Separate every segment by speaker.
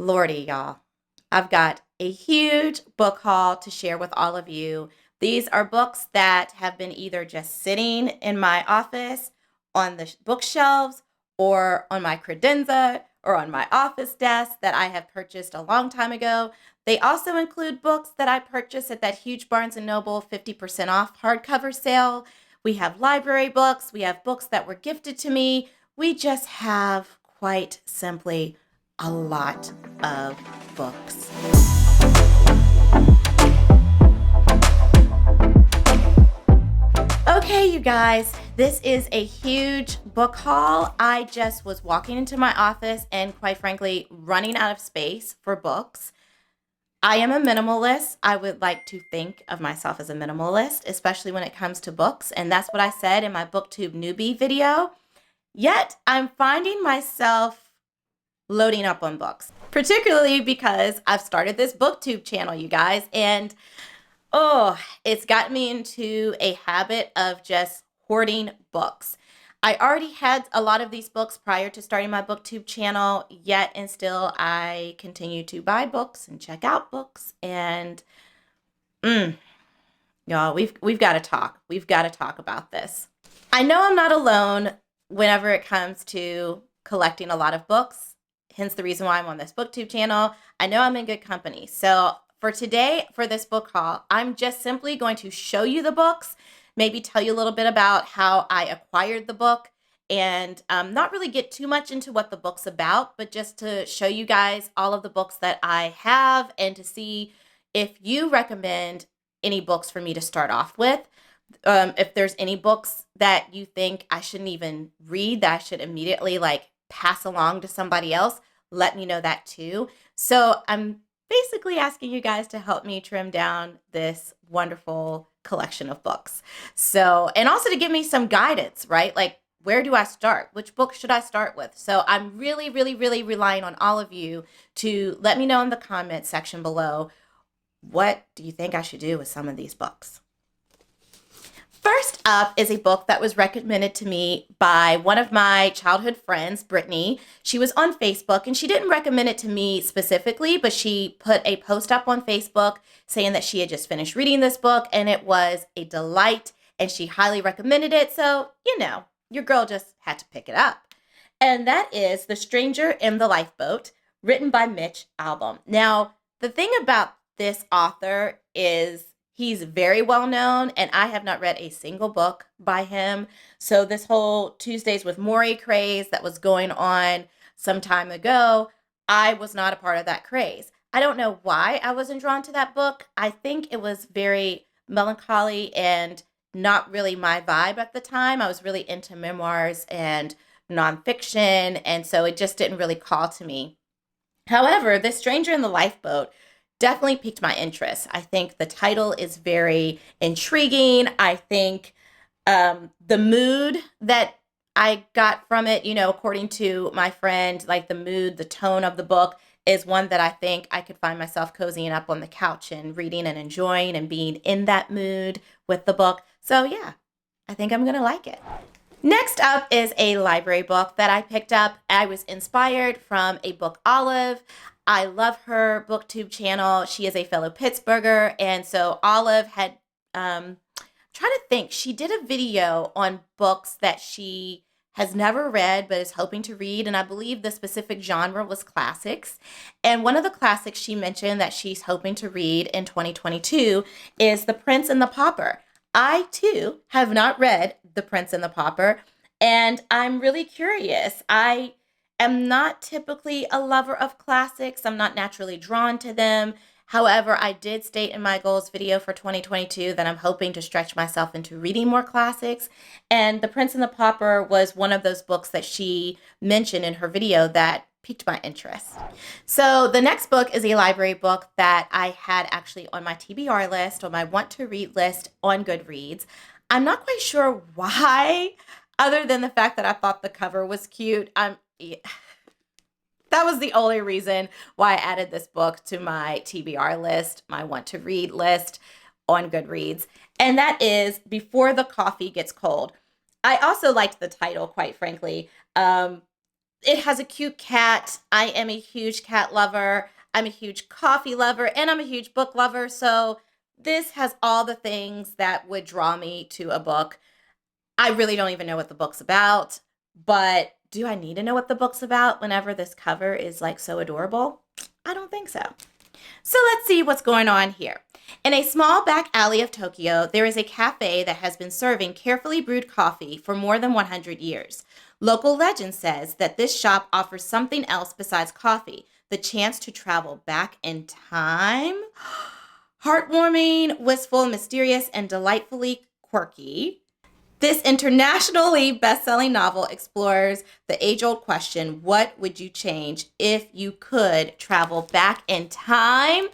Speaker 1: Lordy, y'all. I've got a huge book haul to share with all of you. These are books that have been either just sitting in my office on the bookshelves or on my credenza or on my office desk that I have purchased a long time ago. They also include books that I purchased at that huge Barnes& and Noble 50% off hardcover sale. We have library books. We have books that were gifted to me. We just have quite simply a lot of books. Okay, you guys, this is a huge book haul. I just was walking into my office and, quite frankly, running out of space for books. I am a minimalist. I would like to think of myself as a minimalist, especially when it comes to books. And that's what I said in my BookTube newbie video. Yet, I'm finding myself loading up on books, particularly because I've started this BookTube channel, you guys, and it's gotten me into a habit of just hoarding books. I already had a lot of these books prior to starting my BookTube channel, yet and still I continue to buy books and check out books, and y'all, we've got to talk. We've got to talk about this. I know I'm not alone whenever it comes to collecting a lot of books, hence the reason why I'm on this BookTube channel. I know I'm in good company. So for today, for this book haul, I'm just simply going to show you the books, maybe tell you a little bit about how I acquired the book, and not really get too much into what the book's about, but just to show you guys all of the books that I have and to see if you recommend any books for me to start off with. If there's any books that you think I shouldn't even read, that I should immediately pass along to somebody else, let me know that too. So I'm basically asking you guys to help me trim down this wonderful collection of books. So, and also to give me some guidance, right? Like, where do I start? Which book should I start with? So I'm really, really, really relying on all of you to let me know in the comment section below, what do you think I should do with some of these books? First up is a book that was recommended to me by one of my childhood friends, Brittany. She was on Facebook and she didn't recommend it to me specifically, but she put a post up on Facebook saying that she had just finished reading this book and it was a delight and she highly recommended it. So, your girl just had to pick it up. And that is The Stranger in the Lifeboat, written by Mitch Albom. Now, the thing about this author is he's very well known, and I have not read a single book by him. So this whole Tuesdays with Morrie craze that was going on some time ago, I was not a part of that craze. I don't know why I wasn't drawn to that book. I think it was very melancholy and not really my vibe at the time. I was really into memoirs and nonfiction, and so it just didn't really call to me. However, The Stranger in the Lifeboat definitely piqued my interest. I think the title is very intriguing. I think the mood that I got from it, according to my friend, like the mood, the tone of the book is one that I think I could find myself cozying up on the couch and reading and enjoying and being in that mood with the book. So yeah, I think I'm going to like it. Next up is a library book that I picked up. I was inspired from a book Olive. I love her BookTube channel. She is a fellow Pittsburgher. And so Olive had, trying to think, she did a video on books that she has never read but is hoping to read. And I believe the specific genre was classics. And one of the classics she mentioned that she's hoping to read in 2022 is The Prince and the Pauper. I, too, have not read The Prince and the Pauper, and I'm really curious. I am not typically a lover of classics. I'm not naturally drawn to them. However, I did state in my goals video for 2022 that I'm hoping to stretch myself into reading more classics, and The Prince and the Pauper was one of those books that she mentioned in her video that piqued my interest. So the next book is a library book that I had actually on my TBR list, on my want to read list on Goodreads. I'm not quite sure why, other than the fact that I thought the cover was cute. That was the only reason why I added this book to my TBR list, my want to read list on Goodreads. And that is Before the Coffee Gets Cold. I also liked the title, quite frankly. It has a cute cat. I am a huge cat lover. I'm a huge coffee lover, and I'm a huge book lover. So this has all the things that would draw me to a book. I really don't even know what the book's about, but do I need to know what the book's about whenever this cover is like so adorable? I don't think so. So let's see what's going on here. In a small back alley of Tokyo, there is a cafe that has been serving carefully brewed coffee for more than 100 years. Local legend says that this shop offers something else besides coffee, the chance to travel back in time. Heartwarming, wistful, mysterious, and delightfully quirky. This internationally best-selling novel explores the age-old question, what would you change if you could travel back in time?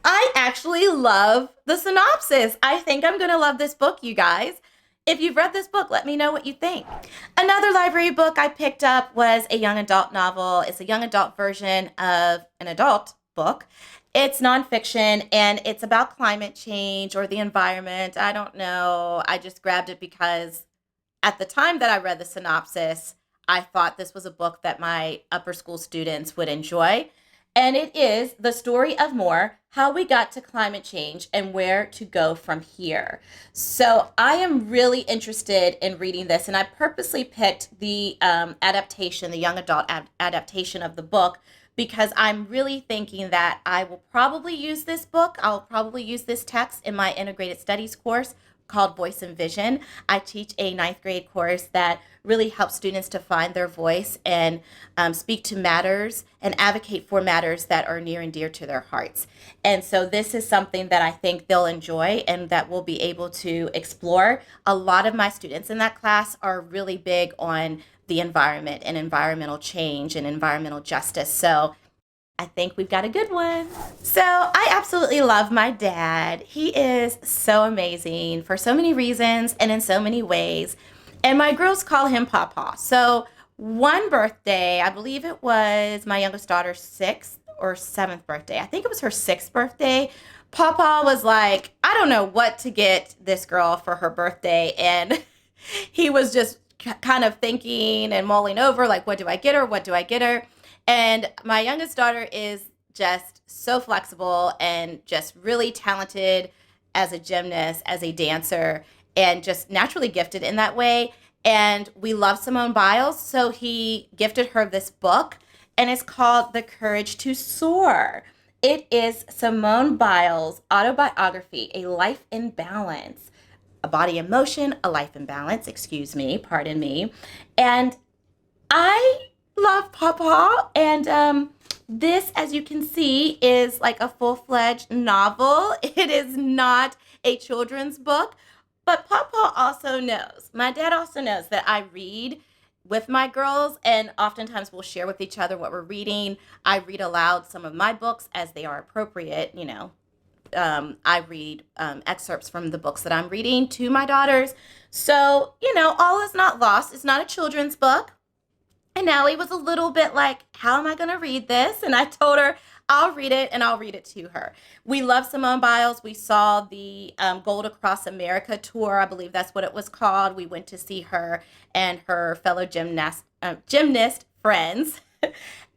Speaker 1: I actually love the synopsis. I think I'm going to love this book, you guys. If you've read this book, let me know what you think. Another library book I picked up was a young adult novel. It's a young adult version of an adult book. It's nonfiction, and it's about climate change or the environment. I don't know. I just grabbed it because at the time that I read the synopsis, I thought this was a book that my upper school students would enjoy. And it is The Story of More, How We Got to Climate Change and Where to Go From Here. So I am really interested in reading this, and I purposely picked the adaptation, the young adult adaptation of the book, because I'm really thinking that I will probably use this book. I'll probably use this text in my integrated studies course called Voice and Vision. I teach a ninth grade course that really helps students to find their voice and speak to matters and advocate for matters that are near and dear to their hearts. And so this is something that I think they'll enjoy and that we'll be able to explore. A lot of my students in that class are really big on the environment and environmental change and environmental justice. So I think we've got a good one. So I absolutely love my dad. He is so amazing for so many reasons and in so many ways. And my girls call him Papa. So one birthday, I believe it was my youngest daughter's 6th or 7th birthday. I think it was her 6th birthday. Papa was like, I don't know what to get this girl for her birthday. And he was just kind of thinking and mulling over, like, what do I get her? What do I get her? And my youngest daughter is just so flexible and just really talented as a gymnast, as a dancer, and just naturally gifted in that way. And we love Simone Biles, so he gifted her this book, and it's called The Courage to Soar. It is Simone Biles' autobiography, A Life in Balance. A body in motion, a life in balance, pardon me. And I love Papa, and this, as you can see, is like a full-fledged novel. It is not a children's book, but Papa also knows, my dad also knows that I read with my girls, and oftentimes we'll share with each other what we're reading. I read aloud some of my books as they are appropriate, I read excerpts from the books that I'm reading to my daughters. So, all is not lost. It's not a children's book. And Allie was a little bit like, how am I going to read this? And I told her, I'll read it, and I'll read it to her. We love Simone Biles. We saw the Gold Across America tour. I believe that's what it was called. We went to see her and her fellow gymnast friends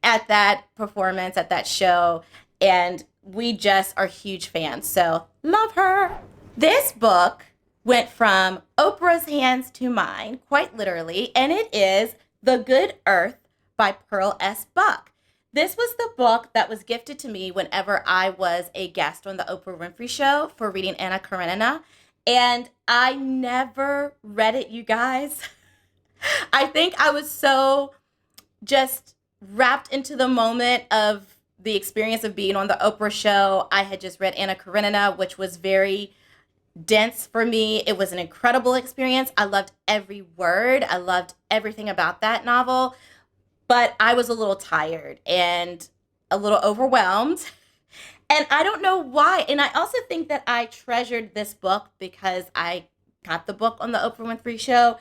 Speaker 1: at that performance, at that show. And we just are huge fans. So love her. This book went from Oprah's hands to mine, quite literally, and it is The Good Earth by Pearl S. Buck. This was the book that was gifted to me whenever I was a guest on the Oprah Winfrey Show for reading Anna Karenina, and I never read it, you guys. I think I was so just wrapped into the moment of the experience of being on the Oprah Show. I had just read Anna Karenina, which was very dense for me. It was an incredible experience. I loved every word. I loved everything about that novel. But I was a little tired and a little overwhelmed. And I don't know why. And I also think that I treasured this book because I got the book on the Oprah Winfrey Show.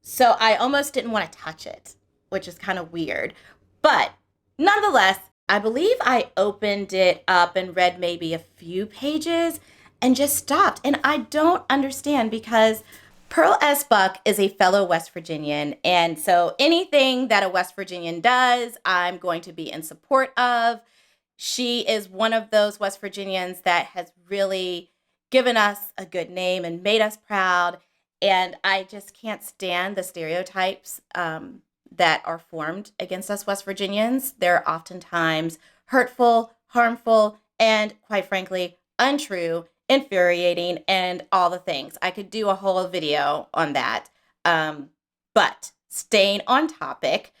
Speaker 1: So I almost didn't want to touch it, which is kind of weird. But nonetheless, I believe I opened it up and read maybe a few pages and just stopped. And I don't understand because Pearl S. Buck is a fellow West Virginian, and so anything that a West Virginian does, I'm going to be in support of. She is one of those West Virginians that has really given us a good name and made us proud. And I just can't stand the stereotypes that are formed against us West Virginians. They're oftentimes hurtful, harmful, and quite frankly, untrue, infuriating, and all the things. I could do a whole video on that. But staying on topic,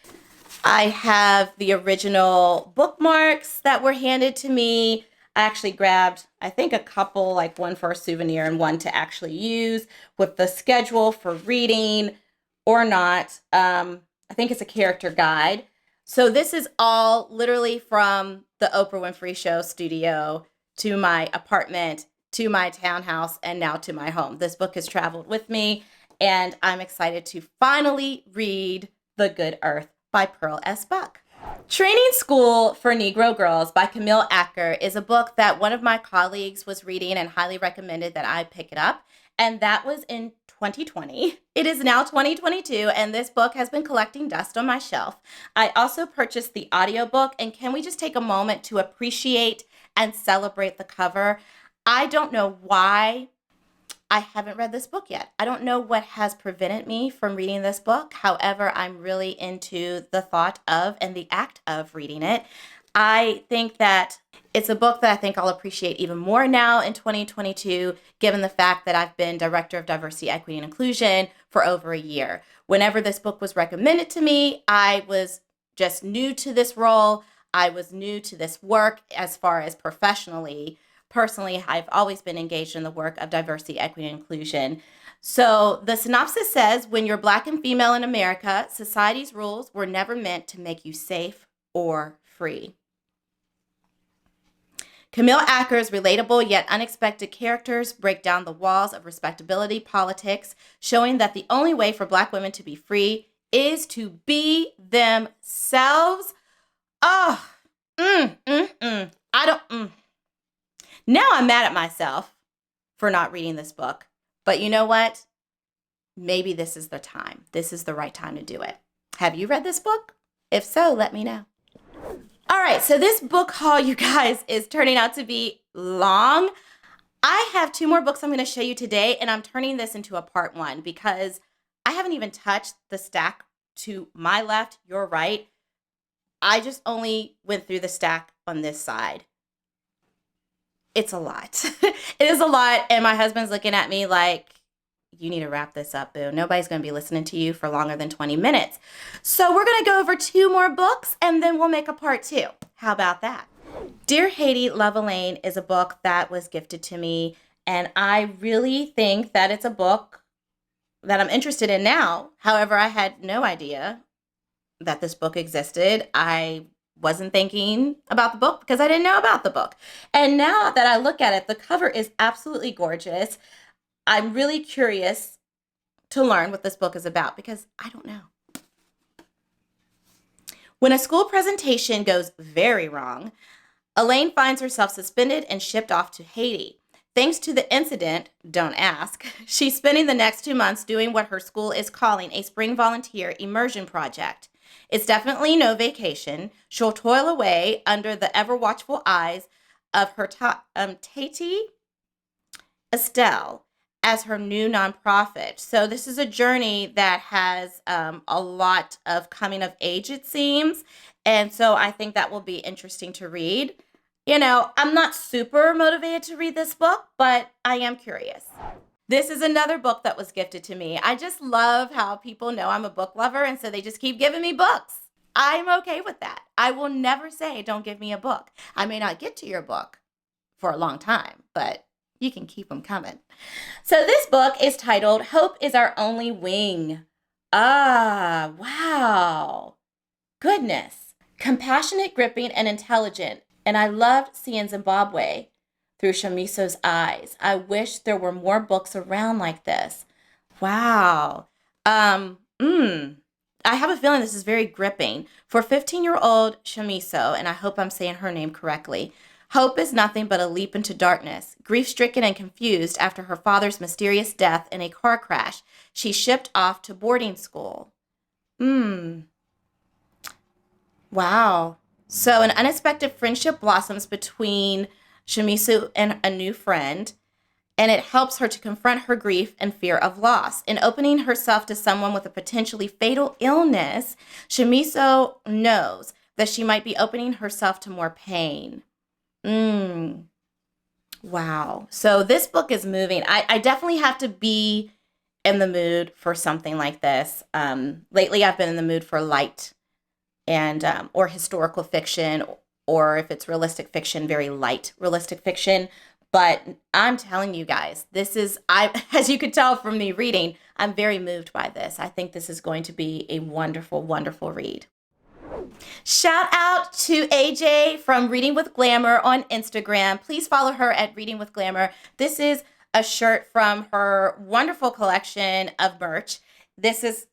Speaker 1: I have the original bookmarks that were handed to me. I actually grabbed, I think, a couple, like one for a souvenir and one to actually use with the schedule for reading or not. I think it's a character guide. So this is all literally from the Oprah Winfrey Show studio to my apartment, to my townhouse, and now to my home. This book has traveled with me, and I'm excited to finally read The Good Earth by Pearl S. Buck. Training School for Negro Girls by Camille Acker is a book that one of my colleagues was reading and highly recommended that I pick it up, and that was in 2020. It is now 2022, and this book has been collecting dust on my shelf. I also purchased the audiobook, and can we just take a moment to appreciate and celebrate the cover? I don't know why I haven't read this book yet. I don't know what has prevented me from reading this book. However, I'm really into the thought of and the act of reading it. I think that it's a book that I think I'll appreciate even more now in 2022, given the fact that I've been Director of Diversity, Equity, and Inclusion for over a year. Whenever this book was recommended to me, I was just new to this role. I was new to this work as far as professionally. Personally, I've always been engaged in the work of diversity, equity, and inclusion. So the synopsis says, when you're Black and female in America, society's rules were never meant to make you safe or free. Camille Acker's relatable yet unexpected characters break down the walls of respectability politics, showing that the only way for Black women to be free is to be themselves. Oh, Now I'm mad at myself for not reading this book. But you know what? Maybe this is the time. This is the right time to do it. Have you read this book? If so, let me know. All right, so this book haul, you guys, is turning out to be long. I have 2 more books I'm going to show you today, and I'm turning this into a part 1 because I haven't even touched the stack to my left, your right. I just only went through the stack on this side. It's a lot. It is a lot, and my husband's looking at me like, you need to wrap this up, boo. Nobody's going to be listening to you for longer than 20 minutes. So we're going to go over 2 more books, and then we'll make a part 2. How about that? Dear Haiti, Love Elaine is a book that was gifted to me, and I really think that it's a book that I'm interested in now. However, I had no idea that this book existed. I wasn't thinking about the book because I didn't know about the book. And now that I look at it, the cover is absolutely gorgeous. I'm really curious to learn what this book is about because I don't know. When a school presentation goes very wrong, Elaine finds herself suspended and shipped off to Haiti. Thanks to the incident, don't ask, she's spending the next 2 months doing what her school is calling a spring volunteer immersion project. It's definitely no vacation. She'll toil away under the ever-watchful eyes of her Tati Estelle as her new nonprofit. So this is a journey that has a lot of coming of age, it seems. And so I think that will be interesting to read. You know, I'm not super motivated to read this book, but I am curious. This is another book that was gifted to me. I just love how people know I'm a book lover, and so they just keep giving me books. I'm okay with that. I will never say, don't give me a book. I may not get to your book for a long time, but you can keep them coming. So this book is titled, Hope is Our Only Wing. Ah, wow. Goodness. Compassionate, gripping, and intelligent. And I loved seeing Zimbabwe through Shamiso's eyes. I wish there were more books around like this. Wow. I have a feeling this is very gripping. For 15-year-old Shamiso, and I hope I'm saying her name correctly, Hope is nothing but a leap into darkness. Grief-stricken and confused after her father's mysterious death in a car crash, she shipped off to boarding school. Wow. So an unexpected friendship blossoms between Shimizu and a new friend, and it helps her to confront her grief and fear of loss. In opening herself to someone with a potentially fatal illness, Shimizu knows that she might be opening herself to more pain. Wow. So this book is moving. I definitely have to be in the mood for something like this. Lately, I've been in the mood for light and or historical fiction, or if it's realistic fiction, very light realistic fiction. But I'm telling you guys, this is, as you could tell from me reading, I'm very moved by this. I think this is going to be a wonderful, wonderful read. Shout out to AJ from Reading with Glamour on Instagram. Please follow her at Reading with Glamour. This is a shirt from her wonderful collection of merch. This is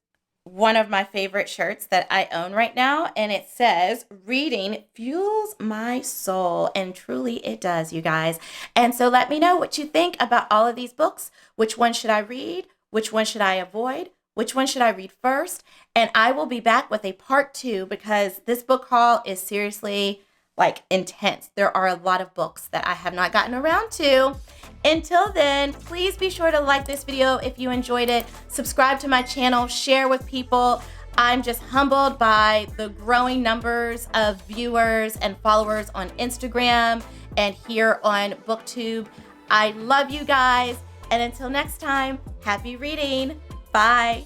Speaker 1: one of my favorite shirts that I own right now, and it says, "Reading fuels my soul," and truly it does, you guys. And so let me know what you think about all of these books. Which one should I read? Which one should I avoid? Which one should I read first? And I will be back with a part 2 because this book haul is seriously like intense. There are a lot of books that I have not gotten around to. Until then, please be sure to like this video if you enjoyed it. Subscribe to my channel, share with people. I'm just humbled by the growing numbers of viewers and followers on Instagram and here on BookTube. I love you guys. And until next time, happy reading. Bye.